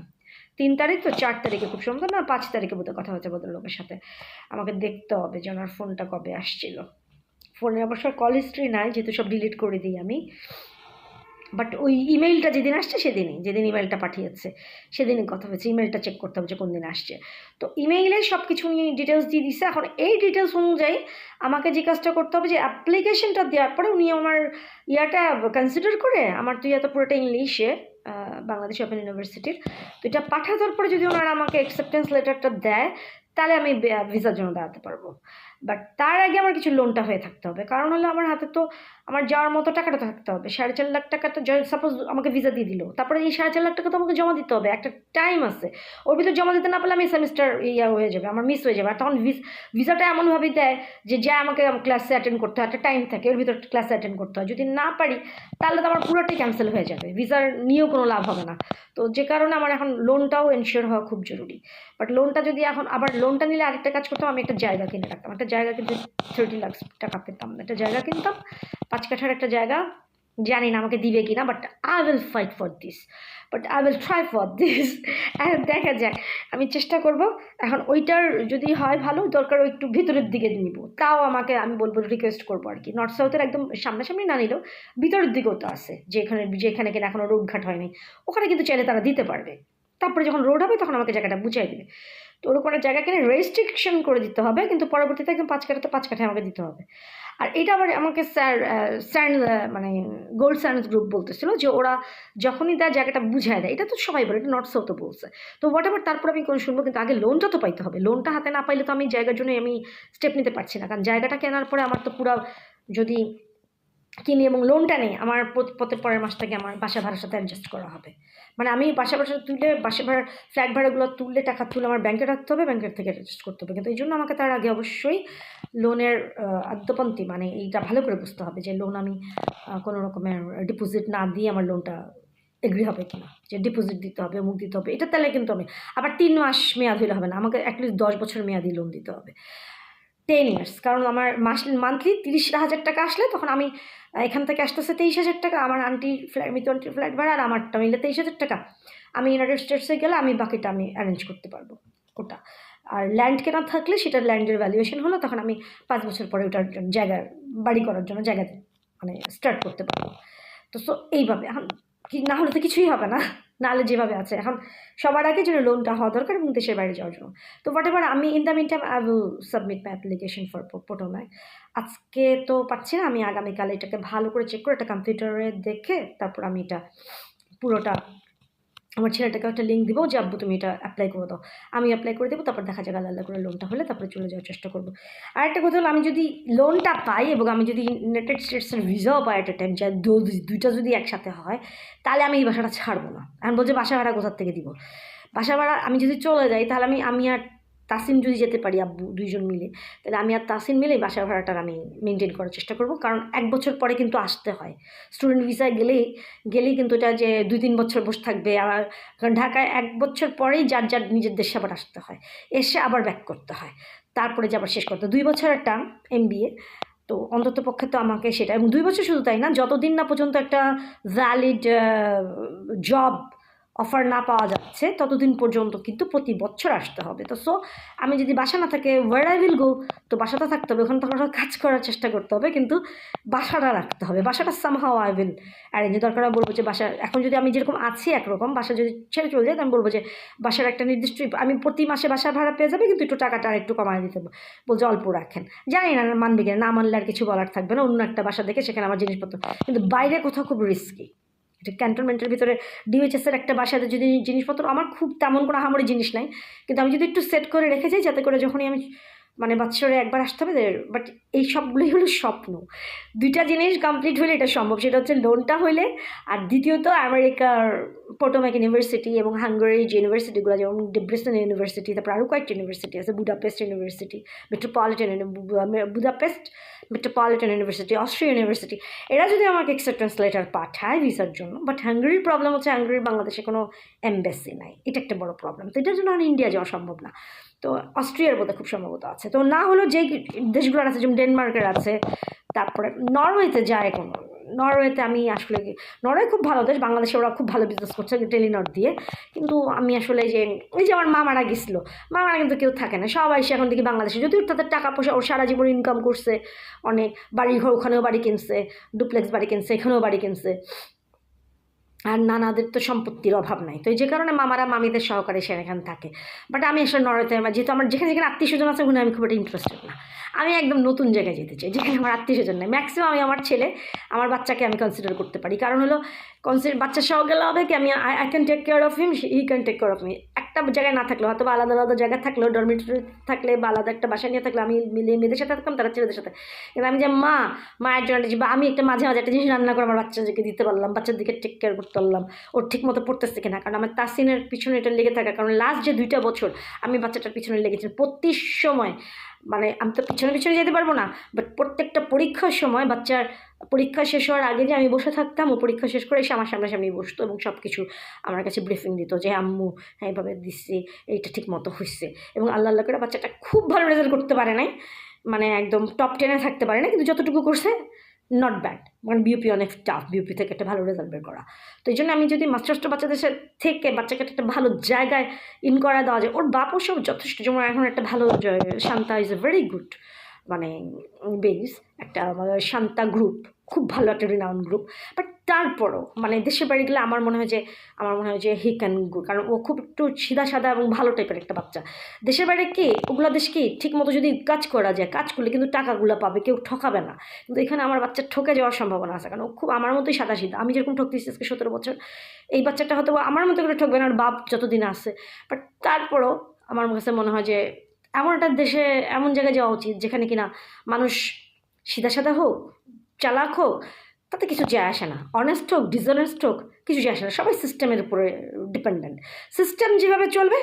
3 তারিখ তো 4 তারিখে খুব সম্ভব না, 5 তারিখে বোধহয় কথা হচ্ছে ভদ্রলোকের সাথে। আমাকে দেখতে হবে যে ওনার ফোনটা কবে আসছিল। ফোনে অবশ্য কল হিস্ট্রি নাই, যেহেতু সব ডিলিট করে দিই আমি, বাট ওই ইমেইলটা যেদিন আসছে সেদিনই, যেদিন ইমেইলটা পাঠিয়েছে সেদিনই কথা হয়েছে, ইমেইলটা চেক করতে হবে যে কোন দিন আসছে। তো ইমেইলে সব কিছু নিয়ে ডিটেলস দিয়ে দিচ্ছে। এখন এই ডিটেলস অনুযায়ী আমাকে যে কাজটা করতে হবে যে অ্যাপ্লিকেশনটা দেওয়ার পরে উনি আমার ইয়াটা কনসিডার করে, আমার তো ইয়া তো পুরোটা ইংলিশে, বাংলাদেশ ওপেন ইউনিভার্সিটির, তো এটা পাঠানোর পরে যদি ওনারা আমাকে অ্যাকসেপ্টেন্স লেটারটা দেয় তাহলে আমি ভিসার জন্য দাঁড়াতে পারবো। বাট তার আগে আমার কিছু লোনটা হয়ে থাকতে হবে, কারণ হলো আমার হাতে তো আমার যাওয়ার মতো টাকাটা থাকতে হবে। 4.5 লাখ টাকা তো সাপোজ আমাকে ভিসা দিয়ে দিল, তারপরে এই 4.5 লাখ টাকা তো আমাকে জমা দিতে হবে, একটা টাইম আছে, ওর ভিতরে জমা দিতে না পারলে আমি সেমিস্টার ইয়া হয়ে যাবে, আমার মিস হয়ে যাবে। আর তখন ভিসাটা এমনভাবেই দেয় যে যা আমাকে ক্লাসে অ্যাটেন্ড করতে হয়, একটা টাইম থাকে ওর ভিতরে ক্লাসে অ্যাটেন্ড করতে হয়, যদি না পারি তাহলে তো আমার পুরোটাই ক্যান্সেল হয়ে যাবে, ভিসার নিয়েও কোনো লাভ হবে না। তো যে কারণে আমার এখন লোনটাও এনশিওর হওয়া খুব জরুরি। বাট লোনটা যদি এখন আবার লোনটা নিলে আরেকটা কাজ করতাম, আমি একটা জায়গা কিনে রাখতাম, একটা জায়গা কিন্তু 30 লাখ টাকা পেতাম, একটা জায়গা কিনতাম, 5 কাঠার একটা জায়গা, জানি না আমাকে দিবে কিনা, but I will fight for this, but I will try for this. দেখা যাক, আমি চেষ্টা করব। এখন ওইটার যদি হয় ভালো, দরকার একটু ভিতরের দিকে নিব, তাও আমাকে আমি বলবো রিকোয়েস্ট করবো আর কি, নর্থ সাউথের একদম সামনাসামনি না নিলেও ভিতরের দিকেও তো আছে, যেখানে কিনা এখনও রোডঘাট হয়নি, ওখানে কিন্তু চাইলে তারা দিতে পারবে। তারপরে যখন রোড হবে তখন আমাকে জায়গাটা বুঝাই দেবে। তো ওরকম একটা জায়গা কিনে রেস্ট্রিকশন করে দিতে হবে, কিন্তু পরবর্তীতে একদম 5 কাঠা তো 5 কাঠায় আমাকে দিতে হবে। আর এটা আবার আমাকে স্যান্ড মানে গোল্ড স্যান্ডস গ্রুপ বলতেছিল যে ওরা যখনই দেয় জায়গাটা বুঝায় দেয়, এটা তো সবাই বলে, এটা নর্থ সাউথও বলছে। তো হোয়াট এভার, তারপর আমি কোন শুনবো, কিন্তু আগে লোনটা তো পাইতে হবে, লোনটা হাতে না পাইলে তো আমি জায়গার জন্য আমি স্টেপ নিতে পারছি না, কারণ জায়গাটা কেনার পরে আমার তো পুরো যদি কিনি এবং লোনটা নেই, আমার পরের মাস থেকে আমার বাসা ভাড়ার সাথে অ্যাডজাস্ট করা হবে। মানে আমি বাসা তুলে বাসা ভাড়া ফ্ল্যাট ভাড়াগুলো তুললে টাকা তুলে আমার ব্যাংকে রাখতে হবে, ব্যাংকের থেকে অ্যাডজাস্ট করতে হবে, কিন্তু এই জন্য আমাকে তার আগে অবশ্যই লোনের আদ্যপন্থী মানে এইটা ভালো করে বুঝতে হবে যে লোন আমি কোনো রকমের ডিপোজিট না দিয়ে আমার লোনটা এগ্রি হবে কিনা, যে ডিপোজিট দিতে হবে, মুখ দিতে হবে, এটা তাহলে কিন্তু আমি আবার 3 মাস মেয়াদ হলে হবে না, আমাকে অ্যাটলিস্ট 10 বছর মেয়াদি লোন দিতে হবে, 10 ইয়ার্স। কারণ আমার মান্থলি 30,000 টাকা আসলে তখন আমি এখান থেকে আসতেছে 23,000 টাকা, আমার মিতু আন্টির ফ্ল্যাট ভাড়া আর আমারটা মিলে 23,000 টাকা, আমি ইউনাইটেড স্টেটসে গেলে আমি বাকিটা আমি অ্যারেঞ্জ করতে পারবো ওটা। আর ল্যান্ড কেনা থাকলে সেটার ল্যান্ডের ভ্যালুয়েশন হলো, তখন আমি 5 বছর পরে ওটার জায়গা বাড়ি করার জন্য জায়গা মানে স্টার্ট করতে পারবো। তো সো এইভাবে এখন কি না হলে তো কিছুই হবে না, নাহলে যেভাবে আছে এখন সবার আগে জন্য লোনটা হওয়া দরকার এবং দেশের বাইরে যাওয়ার জন্য। তো হোয়াট এভার, আমি in the mean time I will submit my application for Potomac. আজকে তো পারছি না, আমি আগামীকাল এটাকে ভালো করে চেক করে একটা কম্পিউটারে দেখে তারপর আমি এটা পুরোটা আমার ছেলেটাকে একটা লিঙ্ক দিব যে আব্বু তুমি এটা অ্যাপ্লাই করে দাও, আমি অ্যাপ্লাই করে দেবো, তারপর দেখা যাক আল্লাহ করে লোনটা হলে তারপরে চলে যাওয়ার চেষ্টা করবো। আর একটা কথা হলো, আমি যদি লোনটা পাই এবং আমি যদি ইউনাইটেড স্টেটসের ভিসাও পাই এট এ টাইম, যা দুইটা যদি একসাথে হয়, তাহলে আমি এই বাসাটা ছাড়বো না। এখন বলছে বাসা ভাড়া কোথার থেকে দিব, বাসা ভাড়া আমি যদি চলে যাই তাহলে আমি আর তাসিম যদি যেতে পারি আব্বু দুইজন মিলে, তাহলে আমি আর তাসিম মিলে বাসা ভাড়াটার আমি মেনটেন করার চেষ্টা করব। কারণ 1 বছর পরে কিন্তু আসতে হয়, স্টুডেন্ট ভিসায় গেলেই কিন্তু এটা যে 2-3 বছর বসে থাকবে। আবার কারণ ঢাকায় 1 বছর পরেই যার নিজের দেশে আবার আসতে হয়, এসে আবার ব্যাক করতে হয়, তারপরে যে আবার শেষ করতে 2 বছরের টার্ম MBA। তো অন্তত পক্ষে তো আমাকে সেটা, এবং 2 বছর শুধু তাই না, যতদিন না পর্যন্ত একটা ভ্যালিড জব অফার না পাওয়া যাচ্ছে ততদিন পর্যন্ত কিন্তু প্রতি বছর আসতে হবে। তো সো আমি যদি বাসা না থাকে, ওয়ার আই উইল গো, তো বাসাটা থাকতে হবে, ওখানে তখন কাজ করার চেষ্টা করতে হবে, কিন্তু বাসাটা রাখতে হবে। বাসাটা সামহাও আই উইল অ্যারেঞ্জ, দরকার বলবো যে বাসা এখন যদি আমি যেরকম আছি একরকম, বাসা যদি ছেড়ে চলে যায়, আমি বলবো যে বাসার একটা নির্দিষ্ট আমি প্রতি মাসে বাসা ভাড়া পেয়ে যাবে, কিন্তু একটু টাকাটা আর একটু কমায় দিতে বলছে, অল্প রাখেন। জানি না মানবে কিনা, না মানলে আর কিছু বলার থাকবে না, অন্য একটা বাসা দেখে সেখানে আমার জিনিসপত্র, কিন্তু বাইরে কোথাও খুব রিস্কি। ক্যান্টনমেন্টের ভিতরে ডিওএইচএসের একটা বাসাতে যদি জিনিসপত্র, আমার খুব তেমন কোনো আহামরি জিনিস নাই, কিন্তু আমি যদি একটু সেট করে রেখে যাই যাতে করে যখনই আমি মানে বছরে একবার আসতে হবে। বাট এই সবগুলোই হলো স্বপ্ন, 2টা জিনিস কমপ্লিট হলে এটা সম্ভব, সেটা হচ্ছে লোনটা হইলে, আর দ্বিতীয়ত আমেরিকার পোটোম্যাক ইউনিভার্সিটি এবং হাঙ্গেরির যে ইউনিভার্সিটিগুলো, যেমন ডেব্রেসেন ইউনিভার্সিটি, তারপর আরও কয়েকটা ইউনিভার্সিটি আছে, Budapest university, Budapest metropolitan university, Austria university, এরা যদি আমাকে অ্যাকসেপ্টেন্স লেটার পাঠায় ভিসার জন্য। বাট হাঙ্গেরির প্রবলেম হচ্ছে হাঙ্গেরির বাংলাদেশে কোনো এমবেসি নাই, এটা একটা বড় প্রবলেম। তো এটার জন্য আর ইন্ডিয়া যাওয়া সম্ভব না। তো অস্ট্রিয়ার বোধহয় খুব সম্ভবত আছে, তো না হলো যে দেশগুলোর আছে, যেমন ডেনমার্কের আছে, তারপরে নরওয়েতে যায় কোনো, নরওয়েতে আমি আসলে, নরওয়ে খুব ভালো দেশ, বাংলাদেশে ওরা খুব ভালো বিজনেস করছে টেলিনর দিয়ে, কিন্তু আমি আসলে যে ওই যে আমার মামারা গেছিলো, মামারা কিন্তু কেউ থাকে না, সবাই সে এখন দেখি বাংলাদেশে, যদিও তাদের টাকা পয়সা, ওর সারা জীবন ইনকাম করছে, অনেক বাড়ি ঘর, ওখানেও বাড়ি কিনছে, ডুপ্লেক্স বাড়ি কিনছে, এখানেও বাড়ি কিনছে, আর নানাদের তো সম্পত্তির অভাব নাই। তো যে কারণে মামারা মামিদের সহকারে সে এখানে থাকে। বাট আমি আসলে নরওয়েতে, যেহেতু আমার যেখানে যেখানে আত্মীয় স্বজন আছে ওখানে আমি খুব একটা ইন্টারেস্টেড না, আমি একদম নতুন জায়গায় যেতে চাই যেখানে আমার আত্মীয় স্বজন নেই। ম্যাক্সিমাম আমি আমার ছেলে, আমার বাচ্চাকে আমি কনসিডার করতে পারি, কারণ হলো বাচ্চার সহ গেলে হবে কি, আমি I can take care of him, he can take care of me. একটা জায়গায় না থাকলেও, হয়তো আলাদা আলাদা জায়গায় থাকলেও, ডরমিটরি থাকলে বা আলাদা একটা বাসা নিয়ে থাকলে, আমি মেয়েদের সাথে থাকতাম, তারা ছেলেদের সাথে, কিন্তু আমি যে মায়ের জন্য, বা আমি একটা মাঝে মাঝে একটা জিনিস রান্না করে আমার বাচ্চাদেরকে দিতে পারলাম, বাচ্চার দিকে টেক কেয়ার করতে পারলাম, ওর ঠিক মতো পড়তেছে কিনা। কারণ আমার তাসিনের পিছনে এটা লেগে থাকা, কারণ লাস্ট যে 2টা বছর আমি বাচ্চাটার পিছনে লেগেছি প্রতি সময়, মানে আমি তো পিছনে যেতে পারবো না, বাট প্রত্যেকটা পরীক্ষার সময় বাচ্চার পরীক্ষা শেষ হওয়ার আগে যে আমি বসে থাকতাম, ও পরীক্ষা শেষ করে এসে আমার সামনাসামনি বসতো এবং সব কিছু আমার কাছে ব্রিফিং দিত যে আম্মু হ্যাঁ এইভাবে দিচ্ছি, এইটা ঠিক মতো হচ্ছে। এবং আল্লাহ আল্লাহ করে বাচ্চাটা খুব ভালো রেজাল্ট করতে পারে নাই, মানে একদম টপ 10-এ থাকতে পারে না, কিন্তু যতটুকু করছে নট ব্যাড, মানে বিউপি অনেক টাফ, বিউপি থেকে একটা ভালো রেজাল্ট বের করা। তো এই জন্য আমি যদি মাস্টার্সটা বাচ্চাদের থেকে বাচ্চাকে একটা ভালো জায়গায় ইন করা দেওয়া যায়, ওর বাপও সব যথেষ্ট, যেমন এখন একটা ভালো Shanta is a very good, মানে বেস একটা শান্তা গ্রুপ, খুব ভালো একটা রিনাউন্ড গ্রুপ। বাট তারপরও মানে দেশের বাড়ি গেলে আমার মনে হয় যে হি ক্যান গো, কারণ ও খুব একটু সিধা সাদা এবং ভালো টাইপের একটা বাচ্চা। দেশের বাইরে কি ওগুলো দেশ কি ঠিক মতো যদি কাজ করা যায়, কাজ করলে কিন্তু টাকাগুলো পাবে, কেউ ঠকাবে না। কিন্তু এখানে আমার বাচ্চা ঠকে যাওয়ার সম্ভাবনা আছে, কারণ ও খুব আমার মতোই সাদা সিধা, আমি যেরকম ঠকতেছি আজকে 17 বছর, এই বাচ্চাটা হয়তো আমার মতো করে ঠকবে না, আর বাপ যতদিন আছে। বাট তারপরও আমার কাছে মনে হয় যে এমন একটা দেশে, এমন জায়গায় যাওয়া উচিত যেখানে কিনা মানুষ সিধা সাদা হোক, চালাক হোক, তাতে কিছু যায় আসে না, অনেস্ট হোক ডিসঅনেস্ট হোক কিছু যায় আসে না, সবাই সিস্টেমের উপরে ডিপেন্ডেন্ট। সিস্টেম যেভাবে চলবে,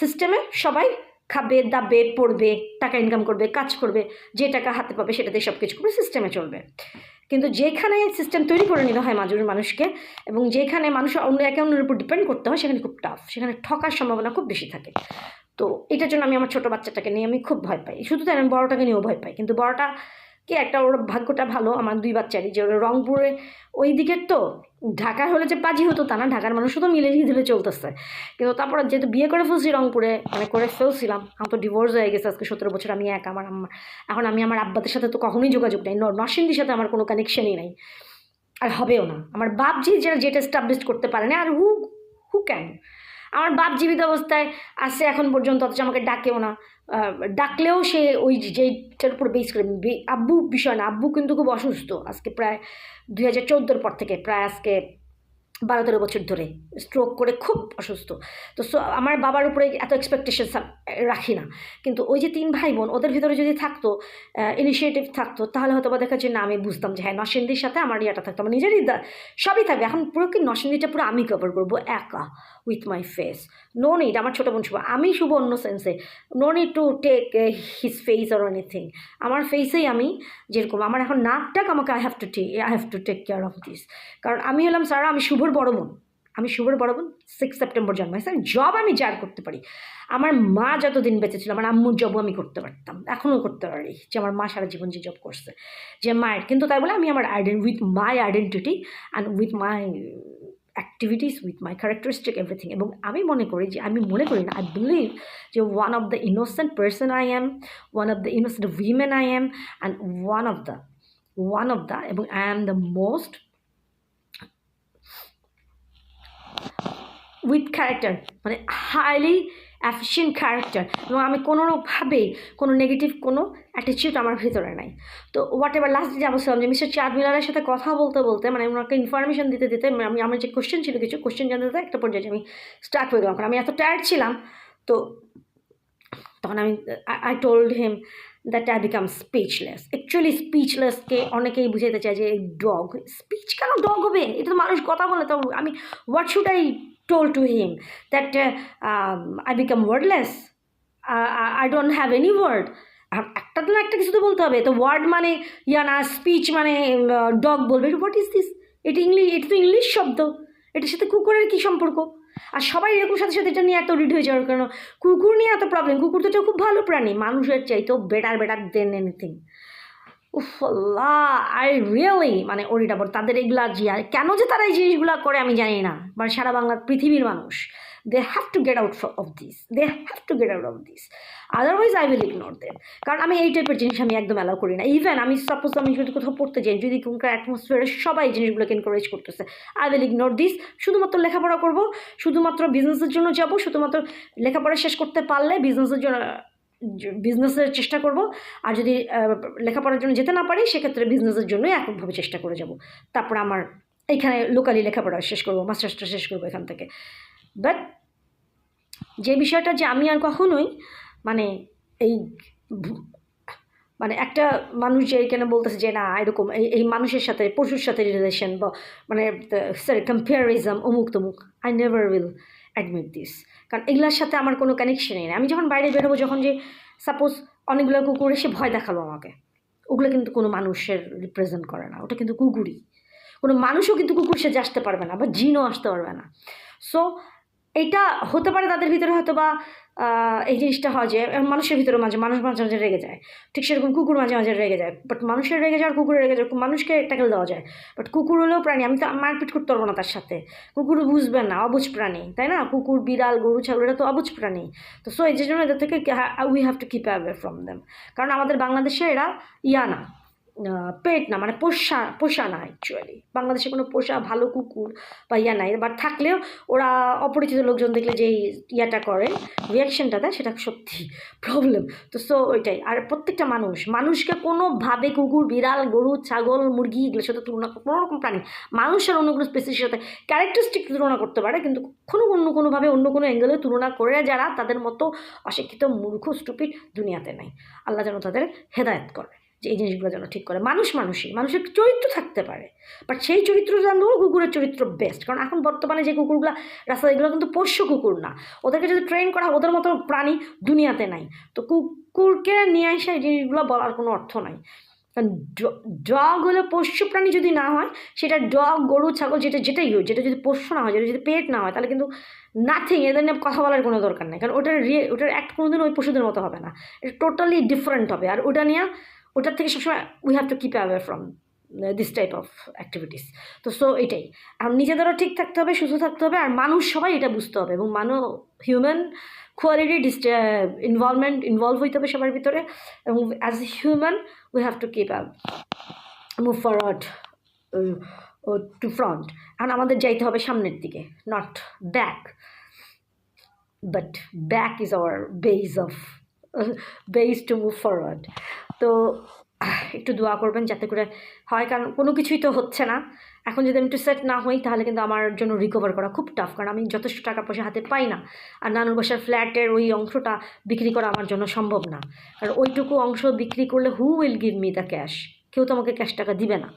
সিস্টেমে সবাই খাবে দাবে পড়বে, টাকা ইনকাম করবে, কাজ করবে, যে টাকা হাতে পাবে সেটাতে সব কিছু করবে, সিস্টেমে চলবে। কিন্তু যেখানে সিস্টেম তৈরি করে নিতে হয় মানুষকে, এবং যেখানে মানুষ অন্য একে অন্যের উপর ডিপেন্ড করতে হয়, সেখানে খুব টাফ, সেখানে ঠকার সম্ভাবনা খুব বেশি থাকে। তো এটার জন্য আমি আমার ছোটো বাচ্চাটাকে নিয়ে আমি খুব ভয় পাই, শুধু তাই আমি বড়োটাকে নিয়েও ভয় পাই। কিন্তু বড়োটা কি একটা, ওর ভাগ্যটা ভালো, আমার 2 বাচ্চারই, যে ওরা রংপুরে ওই দিকের, তো ঢাকার হলে যে পাজি হতো তা না, ঢাকার মানুষও তো মিলে দিলে চলতেছে। কিন্তু তারপরে যেহেতু বিয়ে করে ফেলছি রংপুরে, মানে করে ফেলছিলাম, আমার তো ডিভোর্স হয়ে গেছে আজকে 17 বছর, আমি এক, আমার আম্মা, এখন আমি আমার আব্বাদের সাথে তো কখনোই যোগাযোগ নেই, নরসিংদীর সাথে আমার কোনো কানেকশনই নাই। আর হবেও না। আমার বাপজি যেটা এস্টাবলিশ করতে পারে না, আর হু ক্যান? আমার বাপ জীবিত অবস্থায় আসছে এখন পর্যন্ত, অথচ আমাকে ডাকেও না। ডাকলেও সে ওই যেটার উপর বেস করে, আব্বু বিষয় না, আব্বু কিন্তু খুব অসুস্থ আজকে প্রায় 2014 পর থেকে, প্রায় আজকে 12-13 বছর ধরে স্ট্রোক করে খুব অসুস্থ। তো আমার বাবার উপরে এত এক্সপেকটেশন রাখি না, কিন্তু ওই যে 3 ভাই বোন, ওদের ভিতরে যদি থাকতো ইনিশিয়েটিভ থাকতো, তাহলে হয়তো বা দেখা যাচ্ছে না, আমি বুঝতাম যে হ্যাঁ নরসিংদীর সাথে আমার ইয়াটা থাকতো, আমার নিজেরই সবই থাকবে। এখন পুরো কি নরসিংদীটা পুরো আমি কভার করবো একা with my face? No need. আমার ছোটো বোন শুভ, আমি শুভ অন্য সেন্সে, no need to take his face or anything. আমার ফেসেই আমি যেরকম, আমার এখন নাকটাক আমাকে I have to take care of this. কারণ আমি হলাম সারা, আমি শুভর বড় বোন, 6 সেপ্টেম্বর জন্মাইছে। জব আমি যার করতে পারি। আমার মা যতদিন বেঁচে ছিল, আমার আম্মুর জবও আমি করতে পারতাম, এখনও করতে পারি, যে আমার মা সারা জীবন যে জব করছে, যে মায়ের। কিন্তু তাই বলে আমি আমার with my identity and with my activities, with my characteristic everything. এবং আমি মনে করি না, আই বিলিভ যে one of the innocent person I am, one of the innocent women I am, and one of the এবং I am the most with character, মানে highly efficient character. এবং আমি কোনোভাবে কোনো নেগেটিভ কোনো অ্যাটিচিউড আমার ভিতরে নাই। তো হোয়াট এভার, লাস্ট যে বলছিলাম যে মিস্টার চাঁদ মিলারের সাথে কথা বলতে মানে ওনাকে ইনফরমেশন দিতে আমার যে কোশ্চেন ছিল, কিছু কোশ্চেন জানতে একটা পর্যায়ে আমি স্টার্ট হয়ে গেলাম, কারণ আমি এত টায়ার্ড ছিলাম। তো তখন আমি I told him that I became speechless. Actually স্পিচলেসকে অনেকেই বুঝাইতে চায় যে ডগ, স্পিচ কেন ডগ হবে? এটা তো মানুষ কথা বলে। তো আমি what should I told to him that I become wordless, I don't have any word. একটা তো একটা কিছু তো বলতে হবে। তো ওয়ার্ড মানে না, স্পিচ মানে ডগ বলবে, হোয়াট ইজ দিস? এটা তো ইংলিশ শব্দ, এটার সাথে কুকুরের কী সম্পর্ক? আর সবাই এরকম সাথে সাথে এটা নিয়ে এত রিড হয়ে যাওয়ার কারণ কুকুর নিয়ে এত প্রবলেম। কুকুর তো খুব ভালো প্রাণী, মানুষের চাইতেও better then anything. I really মানে ওরিটা বল তাদের এগুলা আর কেন যে তারা এই জিনিসগুলো করে আমি জানি না। মানে সারা বাংলার পৃথিবীর মানুষ, they have to get out of this, otherwise I will ignore them. কারণ আমি এই টাইপের জিনিস আমি একদম অ্যালাউ করি না। ইভেন আমি সাপোজ আমি যদি কোথাও পড়তে যাই, যদি কোনকার অ্যাটমসফিয়ারে সবাই এই জিনিসগুলোকে এনকারেজ করতেছে, আই উইল ইগনোর দিস। শুধুমাত্র লেখাপড়া করবো, শুধুমাত্র বিজনেসের জন্য যাব, শুধুমাত্র লেখাপড়া শেষ করতে পারলে বিজনেসের চেষ্টা করব। আর যদি লেখাপড়ার জন্য যেতে না পারি, সেক্ষেত্রে বিজনেসের জন্যই এককভাবে চেষ্টা করে যাব। তারপর আমার এইখানে লোকালি লেখাপড়া শেষ করবো, মাস্টার্সটা শেষ করবো এখান থেকে। বাট যে বিষয়টা যে আমি আর কখনোই মানে এই মানে একটা মানুষ যে এখানে বলতেছে যে না এরকম এই মানুষের সাথে পশুর সাথে রিলেশন বা মানে সরি কম্পেয়ারিজম অমুক তমুক, I never will admit this. কারণ এগুলোর সাথে আমার কোনো কানেকশনই নেই। আমি যখন বাইরে বেরোবো, যখন যে সাপোজ অনেকগুলো কুকুর এসে ভয় দেখালো আমাকে, ওগুলো কিন্তু কোনো মানুষের রিপ্রেজেন্ট করে না, ওটা কিন্তু কুকুরই। কোনো মানুষও কিন্তু কুকুর সেজে আসতে পারবে না, বা জিনও আসতে পারবে না। সো এইটা হতে পারে তাদের ভিতরে হয়তো বা এই জিনিসটা হয় যে মানুষের ভিতরে মানুষ মাঝে মাঝে রেগে যায়, ঠিক সেরকম কুকুর মাঝে মাঝে রেগে যায়। বাট মানুষের রেগে যাওয়ার, কুকুরের রেগে যাওয়ার, মানুষকে ট্যাকেল দেওয়া যায়। বাট কুকুর হলেও প্রাণী, আমি তো মারপিট করতে পারবো না তার সাথে। কুকুর বুঝবেন না, অবুঝ প্রাণী, তাই না? কুকুর, বিড়াল, গরু, ছাগল, এটা তো অবুঝ প্রাণী। তো সো এই জন্য এদের থেকে we have to keep away from them. কারণ আমাদের বাংলাদেশে এরা না, পেট না, মানে পোষা না। অ্যাকচুয়ালি বাংলাদেশে কোনো পোষা ভালো কুকুর বা নাই। বাট থাকলেও ওরা অপরিচিত লোকজন দেখলে যে ইয়াটা করে, রিয়াকশানটা দেয়, সেটা সত্যি প্রবলেম। তো সো ওইটাই। আর প্রত্যেকটা মানুষকে কোনোভাবে কুকুর, বিড়াল, গরু, ছাগল, মুরগি এগুলোর সাথে তুলনা, কোনো রকম প্রাণী মানুষের অন্য কোনো স্পেসিসের সাথে ক্যারেক্টারিস্টিক তুলনা করতে পারে, কিন্তু কোনোভাবে অন্য কোনো অ্যাঙ্গেলে তুলনা করে যারা তাদের মতো অশিক্ষিত, মূর্খ, স্টুপিড দুনিয়াতে নাই। আল্লাহ যেন তাদের হেদায়েত করে, যে এই জিনিসগুলো যেন ঠিক করে। মানুষের চরিত্র থাকতে পারে, বাট সেই চরিত্র জানলেও কুকুরের চরিত্র বেস্ট। কারণ এখন বর্তমানে যে কুকুরগুলো রাস্তায়, এগুলো কিন্তু পোষ্য কুকুর না। ওদেরকে যদি ট্রেন করা, ওদের মতো প্রাণী দুনিয়াতে নাই। তো কুকুরকে নিয়ে আসে এই জিনিসগুলো বলার কোনো অর্থ নাই। কারণ ডগ হলো পোষ্য প্রাণী যদি না হয়, সেটা ডগ, গরু, ছাগল, যেটাই হোক, যেটা যদি পোষ্য না হয়, যেটা যদি পেট না হয়, তাহলে কিন্তু নাথিং, এদের নিয়ে কথা বলার কোনো দরকার নেই। কারণ ওটার অ্যাক্ট কোনোদিন ওই পশুদের মতো হবে না, এটা টোটালি ডিফারেন্ট হবে। আর ওটার থেকে সবসময় we have to keep away from this type of activities. তো সো এটাই। আর নিজেদেরও ঠিক থাকতে হবে, সুস্থ থাকতে হবে, আর মানুষ সবাই এটা বুঝতে হবে। এবং হিউম্যান কোয়ালিটি ইনভলভ হইতে হবে সবার ভিতরে। এবং as a human we have to keep move forward to front. এখন আমাদের যাইতে হবে সামনের দিকে, not back, but back is our base to move forward. তো একটু দোয়া করবেন যাতে করে হয়, কারণ কোনো কিছুই তো হচ্ছে না। এখন যদি আমি একটু সেট না হই তাহলে কিন্তু আমার জন্য রিকভার করা খুব টাফ, কারণ আমি যথেষ্ট টাকা পয়সা হাতে পাই না। আর নানুর বাসার ফ্ল্যাটের ওই অংশটা বিক্রি করা আমার জন্য সম্ভব না, কারণ ওইটুকু অংশ বিক্রি করলে who will give me the cash? কেউ তো আমাকে ক্যাশ টাকা দিবে না।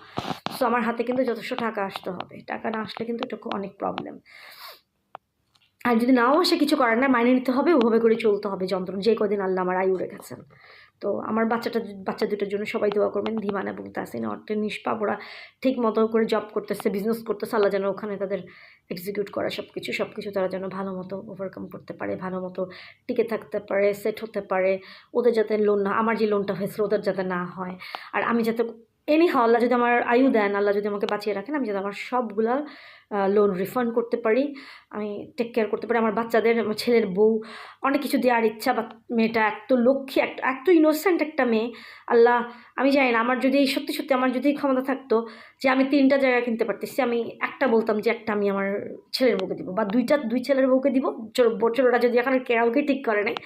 সো আমার হাতে কিন্তু যথেষ্ট টাকা আসতে হবে, টাকা না আসলে কিন্তু এটা অনেক প্রবলেম। আর যদি নাও আসে কিছু করার না, মাইনে নিতে হবে, ওভাবে করে চলতে হবে যন্ত্রণা, যে কদিন আল্লাহ আমার আয়ু রেখেছেন। তো আমার বাচ্চা দুটোর জন্য সবাই দোয়া করবেন। ধীমান এবং তাসিন অর্থে নিষ্পাপ, ওরা ঠিক মতো করে জব করতেছে, বিজনেস করতেছে, আল্লাহ যেন ওখানে তাদের এক্সিকিউট করা সব কিছু তারা যেন ভালো মতো ওভারকাম করতে পারে, ভালো মতো টিকে থাকতে পারে, সেট হতে পারে। ওদের যাতে লোন না, আমার যে লোনটা হয়েছিল ওদের যাতে না হয়। আর আমি যাতে আল্লাহ যদি আমার আয়ু দেন, আল্লাহ যদি আমাকে বাঁচিয়ে রাখেন, আমি যাতে আমার সবগুলা লোন রিফান্ড করতে পারি, আমি টেক কেয়ার করতে পারি। আমার বাচ্চাদের, আমার ছেলের বউ, অনেক কিছু দেওয়ার ইচ্ছা। বা মেয়েটা এত লক্ষ্মী, এত ইনোসেন্ট একটা মেয়ে। আল্লাহ, আমি জানি না, আমার যদি সত্যি সত্যি আমার যদি ক্ষমতা থাকতো যে আমি 3টা জায়গা কিনতে পারতেছি, আমি একটা বলতাম যে একটা আমি আমার ছেলের বউকে দিব, বা দুই ছেলের বউকে দিব। ছোটোটা যদি এখন কাউকে ঠিক করে নেই,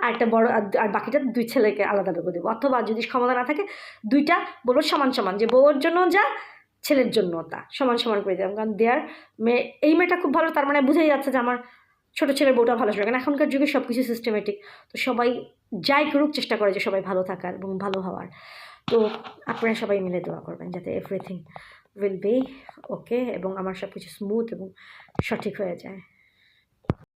আর একটা বড়, আর বাকিটা 2 ছেলেকে আলাদা করে দেবো। অথবা যদি ক্ষমতা না থাকে 2টা বলবো সমান সমান, যে বউয়ের জন্য যা, ছেলের জন্য তা সমান সমান করে দিলাম। কারণ এই মেয়েটা খুব ভালো, তার মানে বুঝেই যাচ্ছে যে আমার ছোটো ছেলের বউটা ভালো আসবে। কারণ এখনকার যুগে সব কিছু সিস্টেমেটিক, তো সবাই যাই করুক চেষ্টা করে যে সবাই ভালো থাকার এবং ভালো হওয়ার। তো আপনারা সবাই মিলে দোয়া করবেন যাতে এভরিথিং উইল বি ওকে এবং আমার সব কিছু স্মুথ এবং সঠিক হয়ে যায়।